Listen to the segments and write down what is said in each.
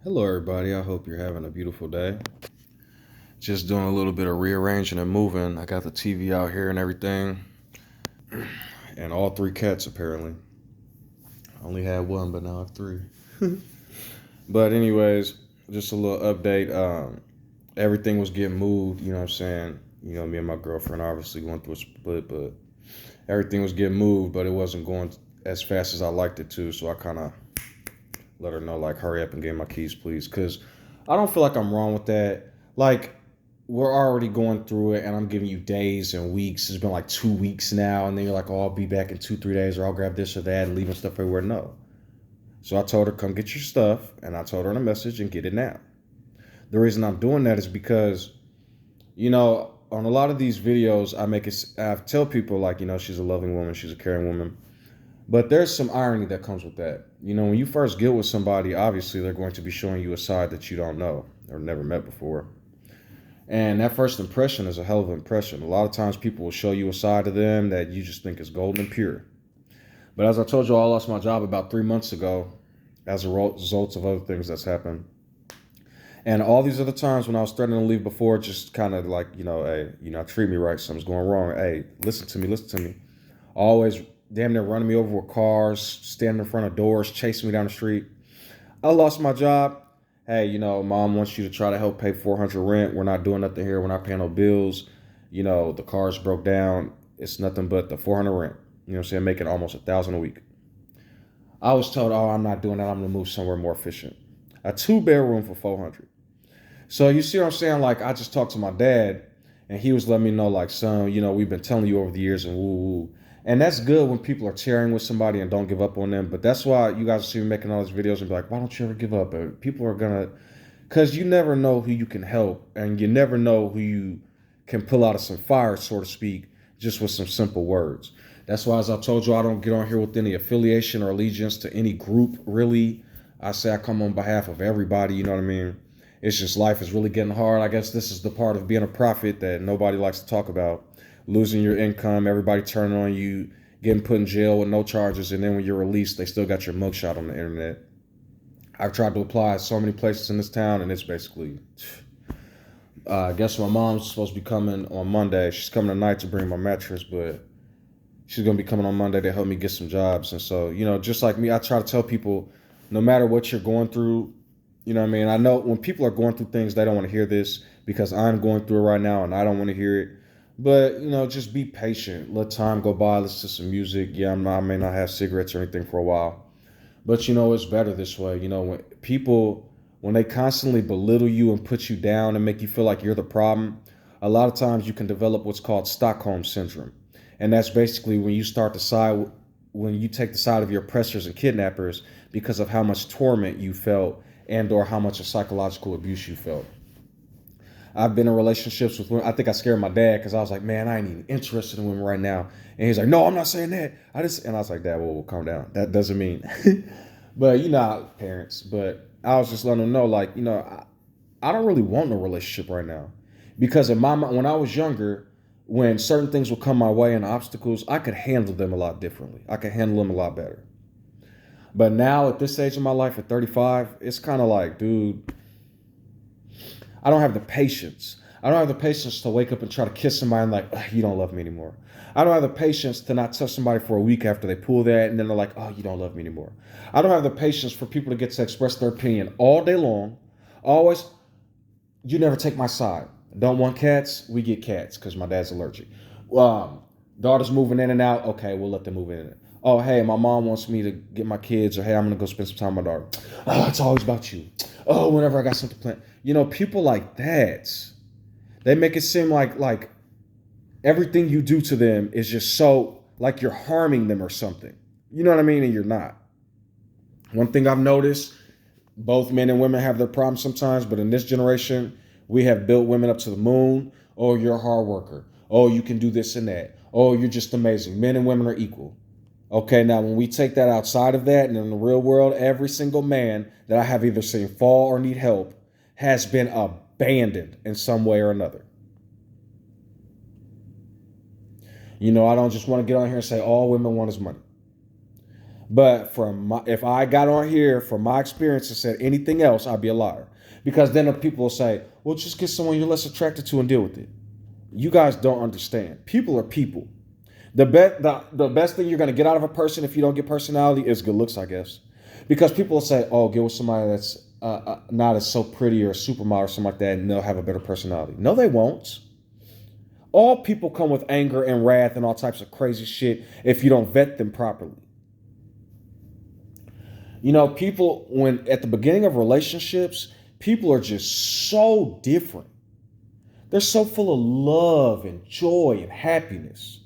Hello, everybody. I hope you're having a beautiful day. Just doing a little bit of rearranging and moving. I got the TV out here and everything, and all three cats apparently. I only had one, but now I have three. But anyways, just a little update. Everything was getting moved. You know what I'm saying? Me and my girlfriend obviously going through a split, but everything was getting moved, but it wasn't going as fast as I liked it to. So I kind of let her know, like, hurry up and get my keys, please, because I don't feel like I'm wrong with that. Like, we're already going through it, and I'm giving you days and weeks. It's been like 2 weeks now, and then you're like, "Oh, I'll be back in 2, 3 days, or I'll grab this or that," and leaving stuff everywhere. No. So I told her, "Come get your stuff," and I told her in a message and get it now. The reason I'm doing that is because, on a lot of these videos, I tell people like, she's a loving woman, she's a caring woman. But there's some irony that comes with that. When you first get with somebody, obviously they're going to be showing you a side that you don't know or never met before. And that first impression is a hell of an impression. A lot of times people will show you a side of them that you just think is golden and pure. But as I told you, I lost my job about 3 months ago as a result of other things that's happened. And all these other times when I was threatening to leave before, just kind of like, hey, treat me right, something's going wrong. Hey, listen to me, listen to me. Always damn near running me over with cars, standing in front of doors, chasing me down the street. I lost my job. Hey, mom wants you to try to help pay 400 rent. We're not doing nothing here. We're not paying no bills. The cars broke down. It's nothing but the 400 rent. You know what I'm saying? Making almost 1,000 a week. I was told, oh, I'm not doing that. I'm gonna move somewhere more efficient. A 2 bedroom for 400. So you see what I'm saying? Like, I just talked to my dad, and he was letting me know, like, son, we've been telling you over the years, and woo woo. And that's good when people are cheering with somebody and don't give up on them. But that's why you guys see me making all these videos and be like, why don't you ever give up? And people are gonna, because you never know who you can help, and you never know who you can pull out of some fire, so to speak, just with some simple words. That's why, as I told you, I don't get on here with any affiliation or allegiance to any group, really. I say I come on behalf of everybody, you know what I mean? It's just life is really getting hard. I guess this is the part of being a prophet that nobody likes to talk about. Losing your income, everybody turning on you, getting put in jail with no charges, and then when you're released, they still got your mugshot on the internet. I've tried to apply at so many places in this town, and it's basically. I guess my mom's supposed to be coming on Monday. She's coming tonight to bring my mattress, but she's gonna be coming on Monday to help me get some jobs. And so, just like me, I try to tell people, no matter what you're going through, you know what I mean? I know when people are going through things, they don't want to hear this because I'm going through it right now and I don't want to hear it. But, just be patient. Let time go by. Listen to some music. Yeah, I may not have cigarettes or anything for a while. But, it's better this way. When they constantly belittle you and put you down and make you feel like you're the problem, a lot of times you can develop what's called Stockholm syndrome. And that's basically when you take the side of your oppressors and kidnappers because of how much torment you felt and or how much of psychological abuse you felt. I've been in relationships with women. I think I scared my dad because I was like, man, I ain't even interested in women right now. And he's like, no, I'm not saying that. And I was like, Dad, well, calm down. That doesn't mean, but parents. But I was just letting them know, like, I don't really want no relationship right now because when I was younger, when certain things would come my way and obstacles, I could handle them a lot differently. I could handle them a lot better. But now at this stage of my life at 35, it's kind of like, dude, I don't have the patience. I don't have the patience to wake up and try to kiss somebody and like, you don't love me anymore. I don't have the patience to not touch somebody for a week after they pull that and then they're like, oh, you don't love me anymore. I don't have the patience for people to get to express their opinion all day long. Always, you never take my side. Don't want cats? We get cats because my dad's allergic. Daughter's moving in and out. Okay, we'll let them move in. Oh, hey, my mom wants me to get my kids, or hey, I'm gonna go spend some time with my daughter. Oh, it's always about you. Oh, whenever I got something planned. People like that, they make it seem like everything you do to them is just so like you're harming them or something. You know what I mean? And you're not. One thing I've noticed, both men and women have their problems sometimes, but in this generation, we have built women up to the moon. Oh, you're a hard worker. Oh, you can do this and that. Oh, you're just amazing. Men and women are equal. Okay, now when we take that outside of that and in the real world, every single man that I have either seen fall or need help has been abandoned in some way or another. I don't just want to get on here and say all women want is money. But if I got on here from my experience and said anything else, I'd be a liar. Because then the people will say, well, just get someone you're less attracted to and deal with it. You guys don't understand. People are people. The best thing you're going to get out of a person if you don't get personality is good looks, I guess. Because people will say, oh, get with somebody that's not as so pretty or a supermodel or something like that, and they'll have a better personality. No, they won't. All people come with anger and wrath and all types of crazy shit if you don't vet them properly. You know, people, when at the beginning of relationships, people are just so different. They're so full of love and joy and happiness.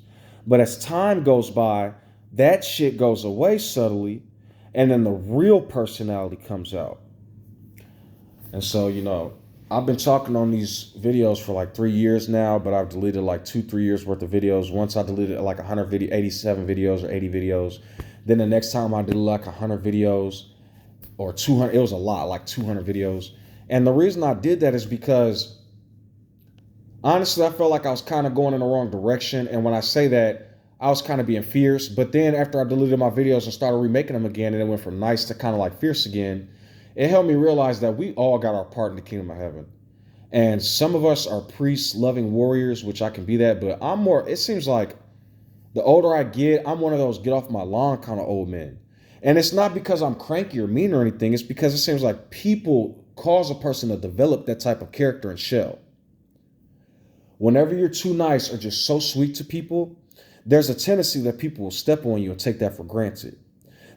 But as time goes by, that shit goes away subtly, and then the real personality comes out. And so, you know, I've been talking on these videos for like 3 years now, but I've deleted like 2-3 years worth of videos. Once I deleted like 87 videos or 80 videos. Then the next time I did like 100 videos or 200, it was a lot, like 200 videos. And the reason I did that is because honestly, I felt like I was kind of going in the wrong direction. And when I say that, I was kind of being fierce. But then after I deleted my videos and started remaking them again, and it went from nice to kind of like fierce again, it helped me realize that we all got our part in the kingdom of heaven. And some of us are priests, loving warriors, which I can be that. But I'm more, it seems like the older I get, I'm one of those get off my lawn kind of old men. And it's not because I'm cranky or mean or anything. It's because it seems like people cause a person to develop that type of character and shell. Whenever you're too nice or just so sweet to people, there's a tendency that people will step on you and take that for granted.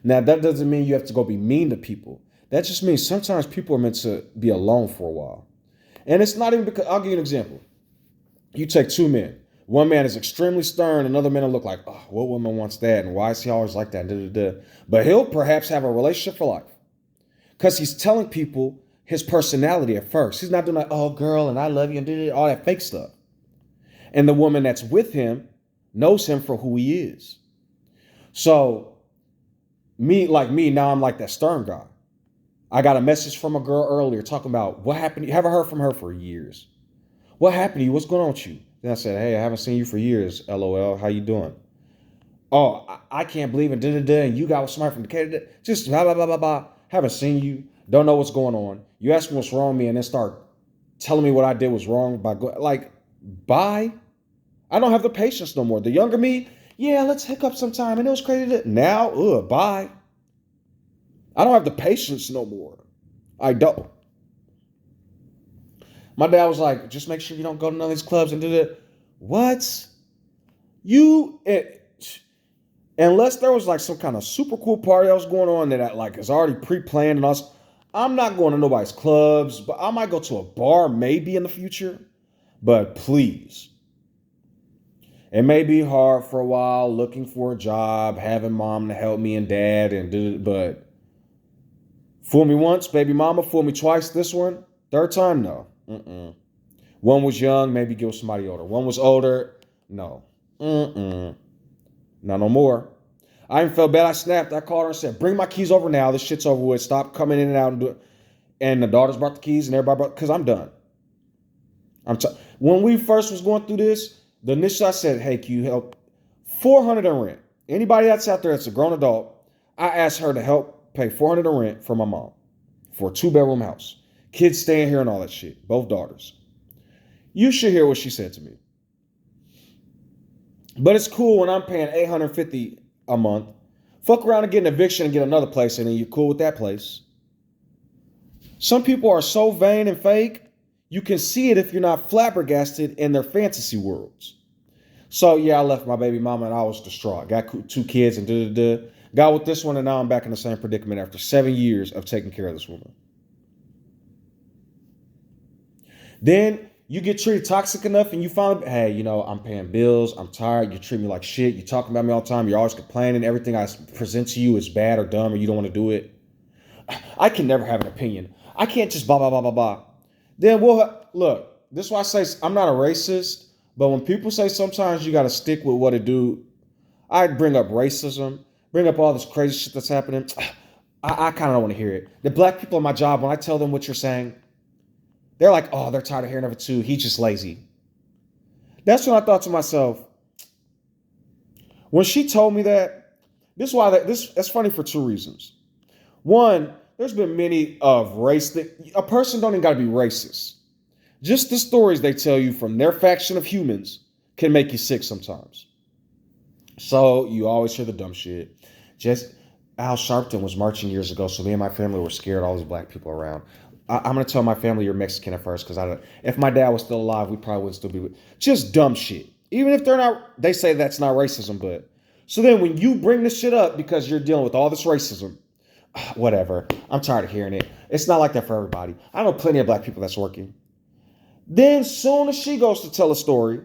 Now, that doesn't mean you have to go be mean to people. That just means sometimes people are meant to be alone for a while. And it's not even because, I'll give you an example. You take two men. One man is extremely stern. Another man will look like, oh, what woman wants that? And why is he always like that? Da, da, da. But he'll perhaps have a relationship for life because he's telling people his personality at first. He's not doing like, oh, girl, and I love you, and da, da, da, all that fake stuff. And the woman that's with him knows him for who he is. So me, now I'm like that stern guy. I got a message from a girl earlier talking about what happened. You haven't heard from her for years. What happened to you? What's going on with you? Then I said, hey, I haven't seen you for years. LOL. How you doing? Oh, I can't believe it. Da, da, da, and you got with somebody from Decatur. Just blah, blah, blah, blah, blah. Haven't seen you. Don't know what's going on. You ask me what's wrong with me and then start telling me what I did was wrong by bye. I don't have the patience no more. The younger me, yeah, let's hook up sometime. And it was crazy. Now, bye. I don't have the patience no more. I don't. My dad was like, just make sure you don't go to none of these clubs and do that. What? Unless there was like some kind of super cool party that was going on that like is already pre-planned and us, I'm not going to nobody's clubs, but I might go to a bar maybe in the future. But please. It may be hard for a while looking for a job, having mom to help me and dad but fool me once, baby mama, fool me twice, this one. Third time, no. Mm-mm. One was young, maybe get with somebody older. One was older, no. Mm-mm. Not no more. I even felt bad. I snapped. I called her and said, bring my keys over now. This shit's over with. Stop coming in and out and do it. And the daughters brought the keys and everybody brought, because I'm done. When we first was going through this, the initial I said, hey, can you help? $400 in rent. Anybody that's out there that's a grown adult, I asked her to help pay $400 in rent for my mom for a 2-bedroom house. Kids staying here and all that shit. Both daughters. You should hear what she said to me. But it's cool when I'm paying $850 a month. Fuck around and get an eviction and get another place and then you're cool with that place. Some people are so vain and fake. You can see it if you're not flabbergasted in their fantasy worlds. So yeah, I left my baby mama and I was distraught. Got 2 kids and da-da-da. Got with this one and now I'm back in the same predicament after 7 years of taking care of this woman. Then you get treated toxic enough and you finally, hey, I'm paying bills. I'm tired. You treat me like shit. You're talking about me all the time. You're always complaining. Everything I present to you is bad or dumb or you don't want to do it. I can never have an opinion. I can't just blah, blah, blah, blah, blah. Then look, this is why I say I'm not a racist, but when people say sometimes you got to stick with what it do, I bring up racism, bring up all this crazy shit that's happening. I kind of don't want to hear it. The black people at my job, when I tell them what you're saying, they're like, oh, they're tired of hearing of it too. He's just lazy. That's when I thought to myself, when she told me that, This is why that's funny for two reasons. One, there's been many of race that a person don't even got to be racist. Just the stories they tell you from their faction of humans can make you sick sometimes. So you always hear the dumb shit. Just Al Sharpton was marching years ago, so me and my family were scared. All these black people around. I'm gonna tell my family you're Mexican at first, because if my dad was still alive, we probably would still be with. Just dumb shit. Even if they're not, they say that's not racism, but so then when you bring this shit up because you're dealing with all this racism, whatever. I'm tired of hearing it. It's not like that for everybody. I know plenty of black people that's working. Then soon as she goes to tell a story,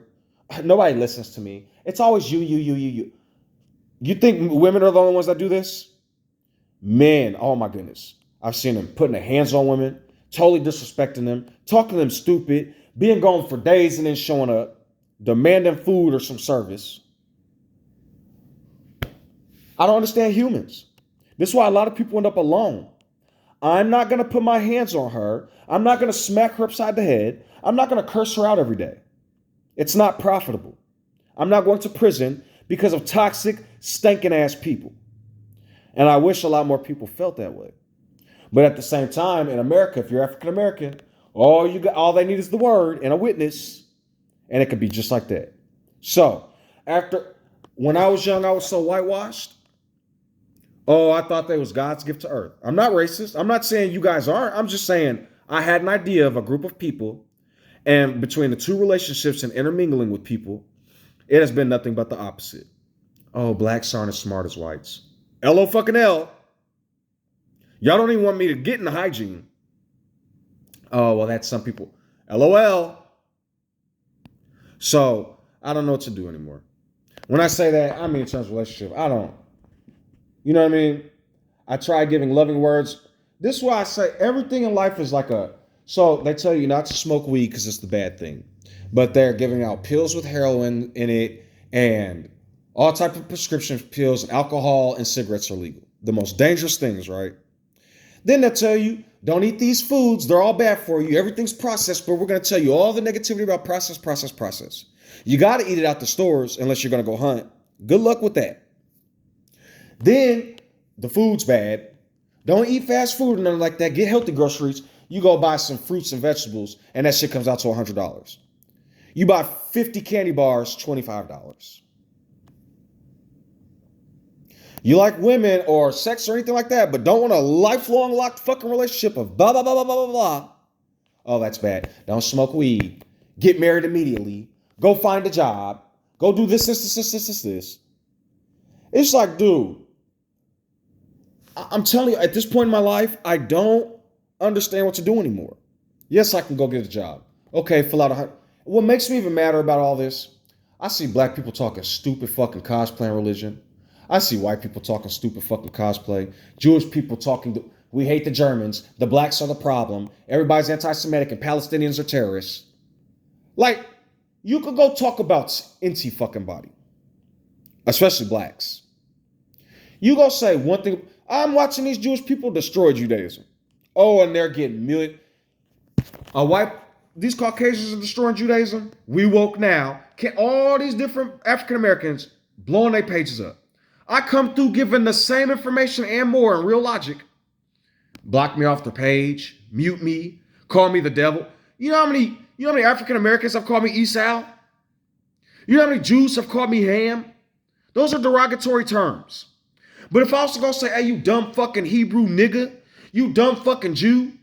nobody listens to me. It's always you. You think women are the only ones that do this? Men, oh my goodness. I've seen them putting their hands on women, totally disrespecting them, talking to them stupid, being gone for days and then showing up, demanding food or some service. I don't understand humans. This is why a lot of people end up alone. I'm not going to put my hands on her. I'm not going to smack her upside the head. I'm not going to curse her out every day. It's not profitable. I'm not going to prison because of toxic, stinking ass people. And I wish a lot more people felt that way. But at the same time, in America, if you're African American, all they need is the word and a witness, and it could be just like that. So, when I was young, I was so whitewashed. Oh, I thought that was God's gift to earth. I'm not racist. I'm not saying you guys aren't. I'm just saying I had an idea of a group of people, and between the two relationships and intermingling with people, it has been nothing but the opposite. Oh, blacks aren't as smart as whites. LO fucking L. Y'all don't even want me to get into hygiene. Oh, well, that's some people. LOL. So, I don't know what to do anymore. When I say that, I mean in terms of relationship. I don't. You know what I mean? I try giving loving words. This is why I say everything in life is like so they tell you not to smoke weed because it's the bad thing. But they're giving out pills with heroin in it and all types of prescription pills, and alcohol and cigarettes are legal. The most dangerous things, right? Then they'll tell you, don't eat these foods. They're all bad for you. Everything's processed, but we're going to tell you all the negativity about process. You got to eat it out the stores unless you're going to go hunt. Good luck with that. Then the food's bad. Don't eat fast food or nothing like that. Get healthy groceries. You go buy some fruits and vegetables, and that shit comes out to $100. You buy 50 candy bars, $25. You like women or sex or anything like that, but don't want a lifelong locked fucking relationship of blah, blah, blah, blah, blah, blah, blah. Oh, that's bad. Don't smoke weed. Get married immediately. Go find a job. Go do this. It's like, dude, I'm telling you, at this point in my life, I don't understand what to do anymore. Yes, I can go get a job. Okay, fill out a... What makes me even madder about all this, I see black people talking stupid fucking cosplay and religion. I see white people talking stupid fucking cosplay. Jewish people talking, we hate the Germans. The blacks are the problem. Everybody's anti-Semitic and Palestinians are terrorists. Like, you could go talk about any fucking body. Especially blacks. You go say one thing, I'm watching these Jewish people destroy Judaism. Oh, and they're getting these Caucasians are destroying Judaism. We woke now. All these different African Americans blowing their pages up. I come through giving the same information and more in real logic. Block me off the page, mute me, call me the devil. You know how many African Americans have called me Esau? You know how many Jews have called me Ham? Those are derogatory terms. But if I was to go say, hey, you dumb fucking Hebrew nigga, you dumb fucking Jew,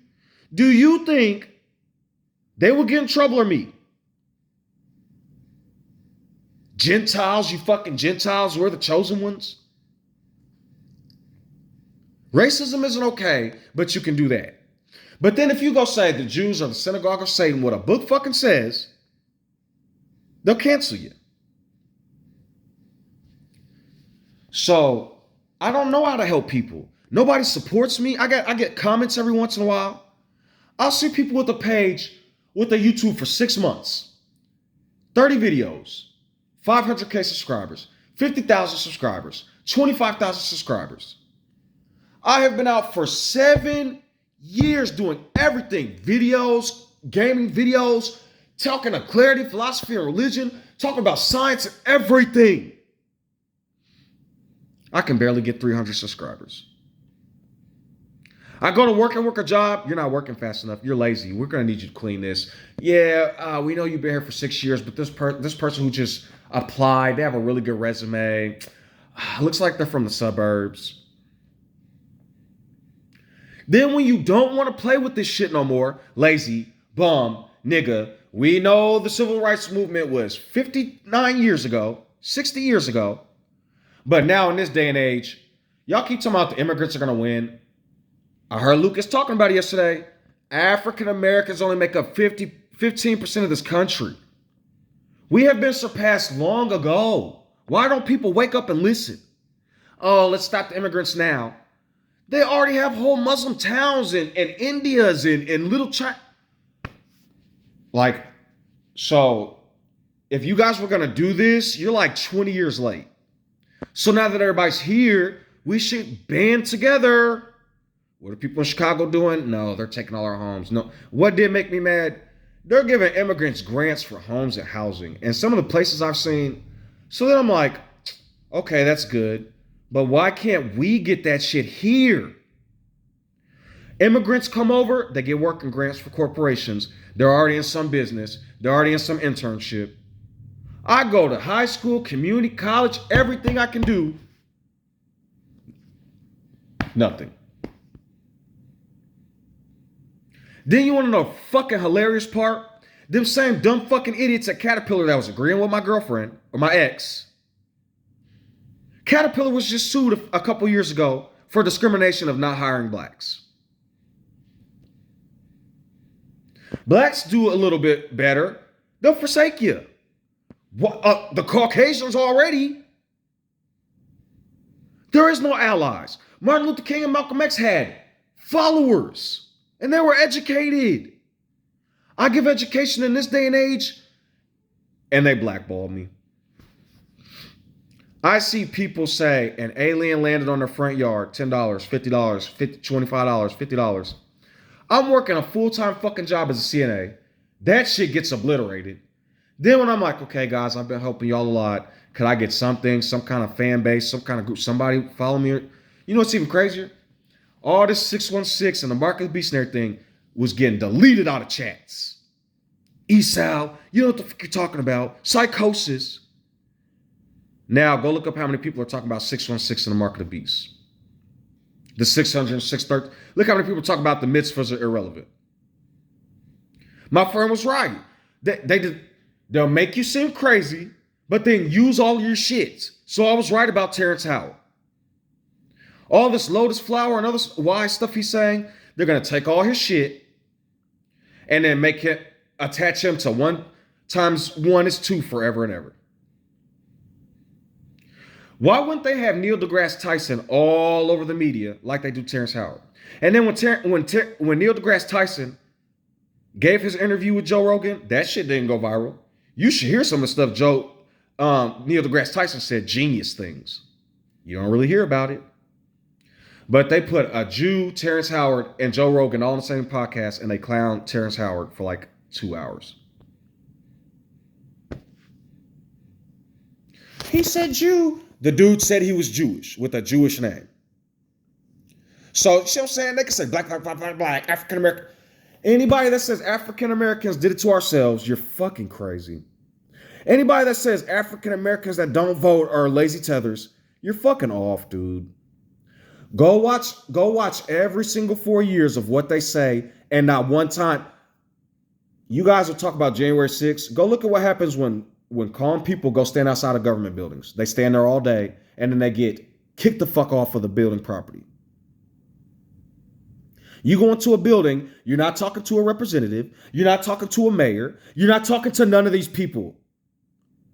do you think they would get in trouble or me? Gentiles, you fucking Gentiles, we're the chosen ones. Racism isn't okay, but you can do that. But then if you go say the Jews are the synagogue of Satan, what a book fucking says, they'll cancel you. So I don't know how to help people. Nobody supports me. I get comments every once in a while. I'll see people with a page, with a YouTube for 6 months, 30 videos, 500K subscribers, 50,000 subscribers, 25,000 subscribers. I have been out for 7 years doing everything. Videos, gaming videos, talking to clarity, philosophy, and religion, talking about science and everything. I can barely get 300 subscribers. I go to work and work a job. You're not working fast enough. You're lazy. We're going to need you to clean this. Yeah, we know you've been here for 6 years, but this person who just applied, they have a really good resume. Looks like they're from the suburbs. Then when you don't want to play with this shit no more, lazy, bum, nigga, we know the civil rights movement was 59 years ago, 60 years ago. But now in this day and age, y'all keep talking about the immigrants are going to win. I heard Lucas talking about it yesterday. African Americans only make up 15% of this country. We have been surpassed long ago. Why don't people wake up and listen? Oh, let's stop the immigrants now. They already have whole Muslim towns and Indias and little China. Like, so if you guys were going to do this, you're like 20 years late. So now that everybody's here, we should band together. What are people in Chicago doing? No, they're taking all our homes. No. What did make me mad? They're giving immigrants grants for homes and housing. And some of the places I've seen. So then I'm like, okay, that's good. But why can't we get that shit here? Immigrants come over, they get working grants for corporations. They're already in some business. They're already in some internship. I go to high school, community, college, everything I can do. Nothing. Then you want to know the fucking hilarious part? Them same dumb fucking idiots at Caterpillar that was agreeing with my girlfriend or my ex. Caterpillar was just sued a couple years ago for discrimination of not hiring blacks. Blacks do a little bit better. They'll forsake you. The Caucasians already. There is no allies. Martin Luther King and Malcolm X had followers, and they were educated. I give education in this day and age, and they blackball me. I see people say an alien landed on their front yard, $10, $50, $25, $50. I'm working a full-time fucking job as a CNA. That shit gets obliterated. Then when I'm like, okay, guys, I've been helping y'all a lot. Could I get something, some kind of fan base, some kind of group, somebody follow me? You know what's even crazier? All this 616 and the Mark of the Beast and everything was getting deleted out of chats. ESAL, you know what the fuck you're talking about. Psychosis. Now, go look up how many people are talking about 616 and the Mark of the Beast. The 600, 630. Look how many people talk about the mitzvahs are irrelevant. My friend was right. They'll make you seem crazy, but then use all your shit. So I was right about Terrence Howard. All this lotus flower and other wise stuff he's saying, they're going to take all his shit and then attach him to 1 times 1 is 2 forever and ever. Why wouldn't they have Neil deGrasse Tyson all over the media like they do Terrence Howard? And then when Neil deGrasse Tyson gave his interview with Joe Rogan, that shit didn't go viral. You should hear some of the stuff Neil deGrasse Tyson said, genius things. You don't really hear about it. But they put a Jew, Terrence Howard, and Joe Rogan all in the same podcast, and they clown Terrence Howard for like 2 hours. He said Jew. The dude said he was Jewish with a Jewish name. So, you see what I'm saying? They can say black, African American. Anybody that says African Americans did it to ourselves, you're fucking crazy. Anybody that says African Americans that don't vote are lazy tethers, you're fucking off, dude. Go watch every single 4 years of what they say, and not one time. You guys will talk about January 6th. Go look at what happens when calm people go stand outside of government buildings. They stand there all day, and then they get kicked the fuck off of the building property. You go into a building, you're not talking to a representative, you're not talking to a mayor, you're not talking to none of these people.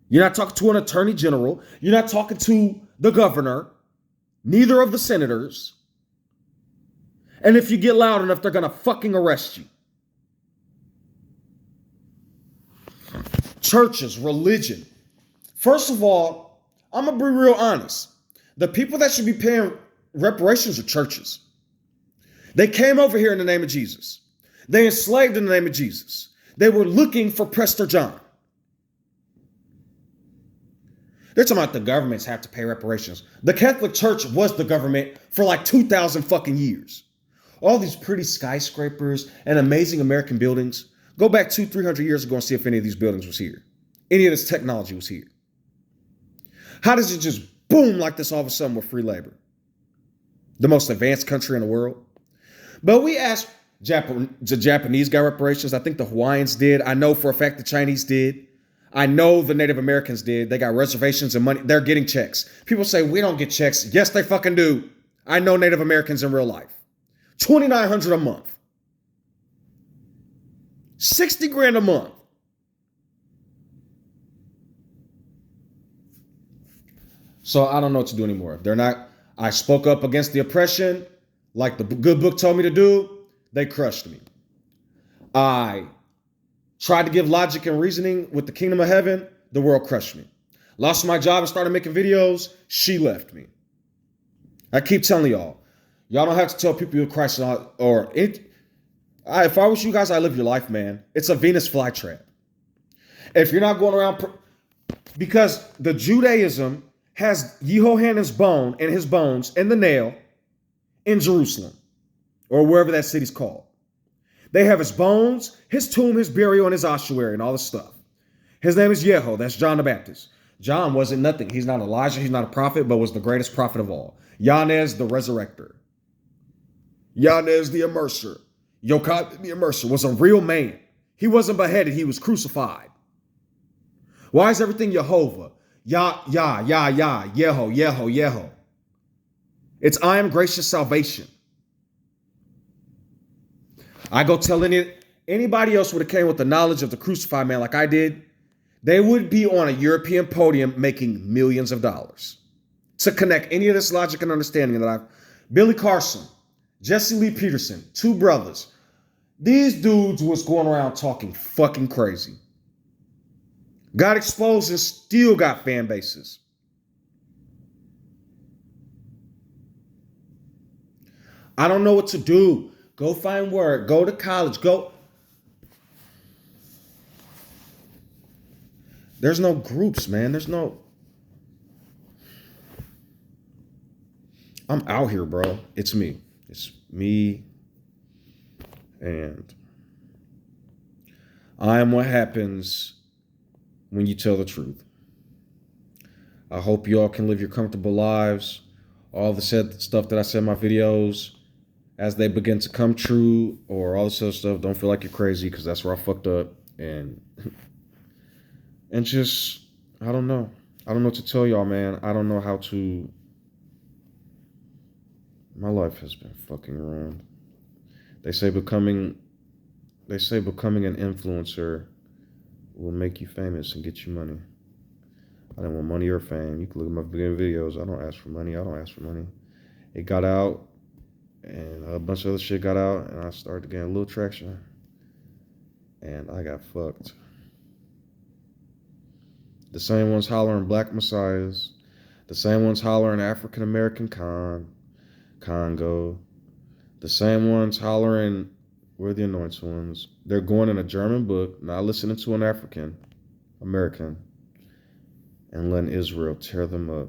You're not talking to an attorney general, you're not talking to the governor, neither of the senators. And if you get loud enough, they're gonna fucking arrest you. Churches, religion. First of all, I'm gonna be real honest. The people that should be paying reparations are churches. They came over here in the name of Jesus. They enslaved in the name of Jesus. They were looking for Prester John. They're talking about the governments have to pay reparations. The Catholic Church was the government for like 2,000 fucking years. All these pretty skyscrapers and amazing American buildings. Go back 200-300 years ago and see if any of these buildings was here. Any of this technology was here. How does it just boom like this all of a sudden with free labor? The most advanced country in the world. But we asked the Japanese got reparations. I think the Hawaiians did. I know for a fact the Chinese did. I know the Native Americans did. They got reservations and money. They're getting checks. People say we don't get checks. Yes, they fucking do. I know Native Americans in real life. $2,900 a month. 60 grand a month. So I don't know what to do anymore. They're not, I spoke up against the oppression like the good book told me to do. They crushed me. I tried to give logic and reasoning with the kingdom of heaven. The world crushed me. Lost my job and started making videos. She left me. I keep telling y'all don't have to tell people of Christ or it. If I was you guys, I live your life, man. It's a Venus flytrap. If you're not going around, because the Judaism has Yehohanan's bone and his bones and the nail in Jerusalem or wherever that city's called. They have his bones, his tomb, his burial, and his ossuary and all this stuff. His name is Yeho. That's John the Baptist. John wasn't nothing. He's not Elijah. He's not a prophet, but was the greatest prophet of all. Yanez the resurrector. Yanez the immerser. Yochai the immerser was a real man. He wasn't beheaded. He was crucified. Why is everything Yehovah? Yeho, Yeho. It's I am gracious salvation. I go tell anybody else would have came with the knowledge of the crucified man like I did, they would be on a European podium making millions of dollars. To connect any of this logic and understanding that Billy Carson, Jesse Lee Peterson, two brothers, these dudes was going around talking fucking crazy. Got exposed and still got fan bases. I don't know what to do. Go find work. Go to college. Go. There's no groups, man. There's no. I'm out here, bro. It's me. It's me. And I am what happens when you tell the truth. I hope you all can live your comfortable lives. All the said stuff that I said in my videos, as they begin to come true, or all this other stuff, don't feel like you're crazy, because that's where I fucked up. And just, I don't know. I don't know what to tell y'all, man. I don't know how to. My life has been fucking ruined. They say becoming an influencer will make you famous and get you money. I don't want money or fame. You can look at my beginning videos. I don't ask for money. It got out, and a bunch of other shit got out, and I started getting a little traction, and I got fucked. The same ones hollering black messiahs, the same ones hollering African American Congo, the same ones hollering we're the anointed ones. They're going in a German book, not listening to an African American, and letting Israel tear them up.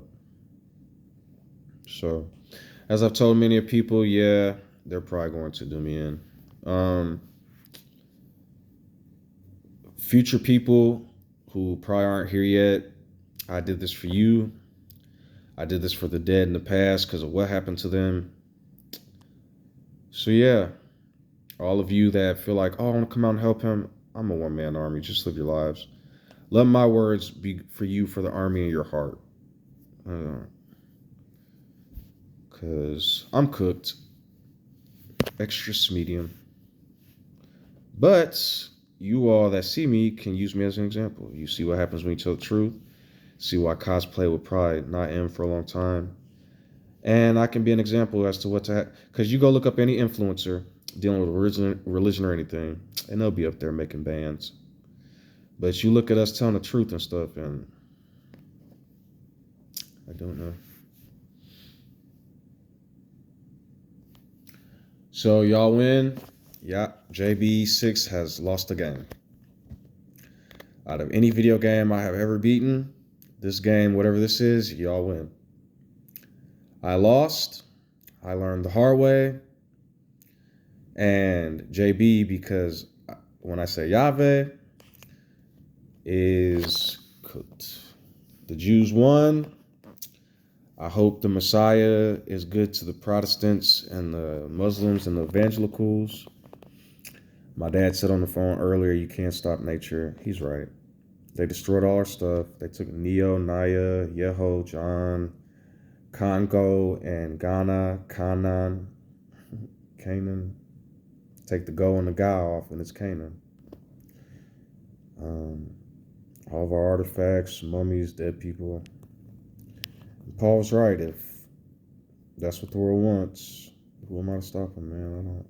So, as I've told many people, yeah, they're probably going to do me in. Future people who probably aren't here yet, I did this for you. I did this for the dead in the past because of what happened to them. So yeah, all of you that feel like, oh, I want to come out and help him, I'm a one-man army. Just live your lives. Let my words be for you, for the army in your heart. Because I'm cooked. Extra medium. But you all that see me can use me as an example. You see what happens when you tell the truth. See why cosplay will probably not end for a long time. And I can be an example as to what to have. Because you go look up any influencer dealing with religion or anything, and they'll be up there making bands. But you look at us telling the truth and stuff, and I don't know. So y'all win. Yeah, JB6 has lost the game. Out of any video game I have ever beaten, this game, whatever this is, y'all win. I lost. I learned the hard way. And JB, because when I say Yahweh, is cooked. The Jews won. I hope the Messiah is good to the Protestants and the Muslims and the evangelicals. My dad said on the phone earlier, you can't stop nature. He's right. They destroyed all our stuff. They took Neo, Naya, Yeho, John, Congo, and Ghana, Canaan. Take the go and the ga off, and it's Canaan. All of our artifacts, mummies, dead people. Paul's right. If that's what the world wants, who am I to stop him, man?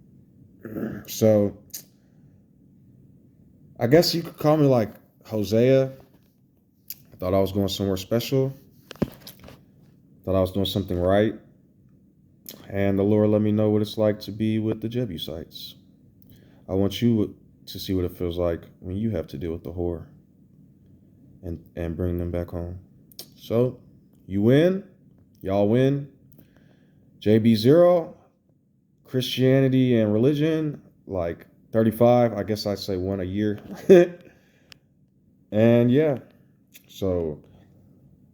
I don't. So, I guess you could call me like Hosea. I thought I was going somewhere special. Thought I was doing something right. And the Lord let me know what it's like to be with the Jebusites. I want you to see what it feels like when you have to deal with the whore and bring them back home. So, you win. Y'all win. JB0, Christianity and religion, like 35. I guess I'd say one a year. And yeah, so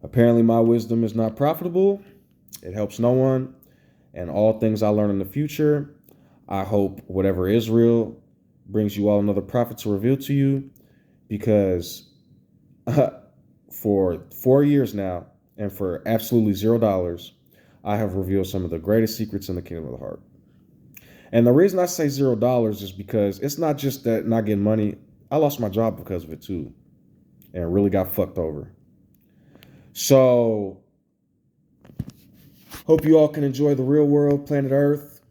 apparently my wisdom is not profitable. It helps no one. And all things I learn in the future, I hope whatever is real brings you all another prophet to reveal to you, because for 4 years now, and for absolutely $0, I have revealed some of the greatest secrets in the kingdom of the heart. And the reason I say $0 is because it's not just that not getting money. I lost my job because of it too, and really got fucked over. So, hope you all can enjoy the real world, planet Earth.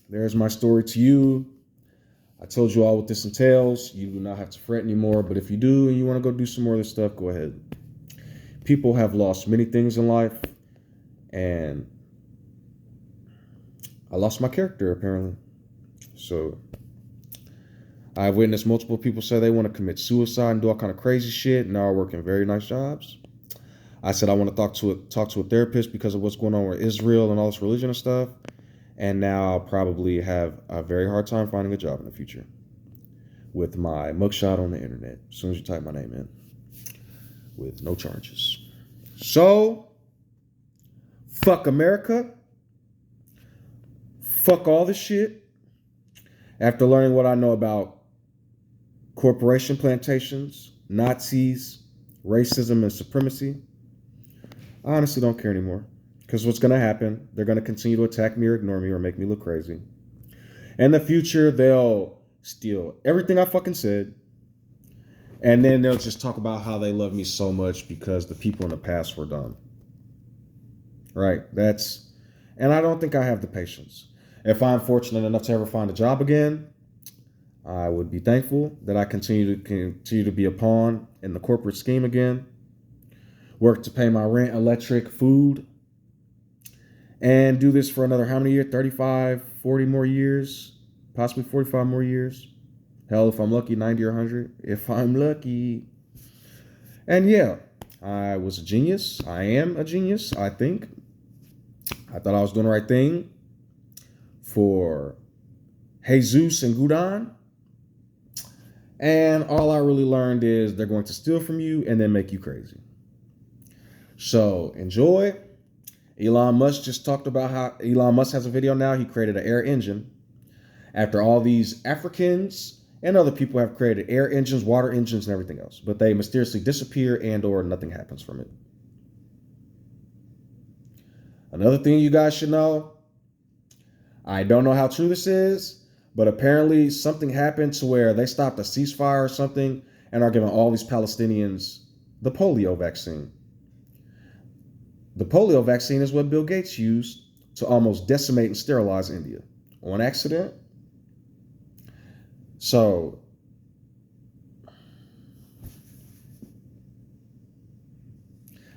There's my story to you. I told you all what this entails. You do not have to fret anymore, but if you do and you want to go do some more of this stuff, go ahead. People have lost many things in life, and I lost my character, apparently. So, I've witnessed multiple people say they want to commit suicide and do all kind of crazy shit, and now are working very nice jobs. I said I want to talk to a therapist because of what's going on with Israel and all this religion and stuff. And now I'll probably have a very hard time finding a job in the future with my mugshot on the internet as soon as you type my name in, with no charges. So, fuck America. Fuck all this shit. After learning what I know about corporation plantations, Nazis, racism, and supremacy, I honestly don't care anymore. Because what's going to happen, they're going to continue to attack me or ignore me or make me look crazy. In the future, they'll steal everything I fucking said. And then they'll just talk about how they love me so much because the people in the past were dumb. Right? And I don't think I have the patience. If I'm fortunate enough to ever find a job again, I would be thankful that I continue to be a pawn in the corporate scheme again. Work to pay my rent, electric, food. And do this for another how many years? 35, 40 more years, possibly 45 more years. Hell, if I'm lucky, 90 or 100. If I'm lucky. And yeah, I was a genius. I am a genius, I think. I thought I was doing the right thing for Jesus and Gudon. And all I really learned is they're going to steal from you and then make you crazy. So enjoy. Elon Musk just talked about how Elon Musk has a video now. He created an air engine after all these Africans and other people have created air engines, water engines, and everything else. But they mysteriously disappear and or nothing happens from it. Another thing you guys should know, I don't know how true this is, but apparently something happened to where they stopped a ceasefire or something and are giving all these Palestinians the polio vaccine. The polio vaccine is what Bill Gates used to almost decimate and sterilize India on accident. So,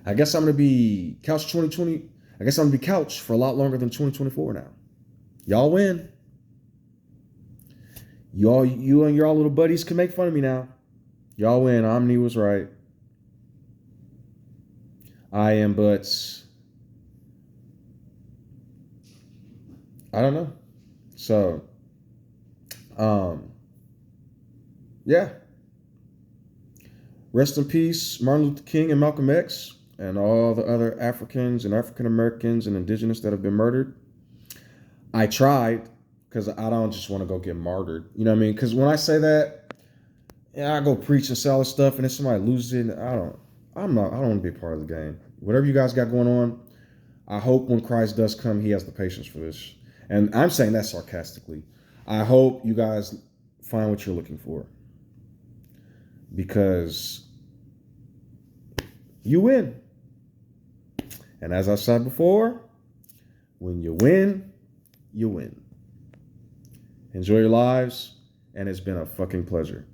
I guess I'm going to be Couch 2020. I guess I'm going to be Couch for a lot longer than 2024 now. Y'all win. You and your little buddies can make fun of me now. Y'all win. Omni was right. I am but, I don't know. So, yeah. Rest in peace, Martin Luther King and Malcolm X, and all the other Africans and African Americans and indigenous that have been murdered. I tried, because I don't just want to go get martyred. You know what I mean? Because when I say that, yeah, I go preach and sell this stuff, and if somebody loses it, I don't want to be a part of the game. Whatever you guys got going on, I hope when Christ does come, he has the patience for this. And I'm saying that sarcastically. I hope you guys find what you're looking for. Because you win. And as I said before, when you win, you win. Enjoy your lives, and it's been a fucking pleasure.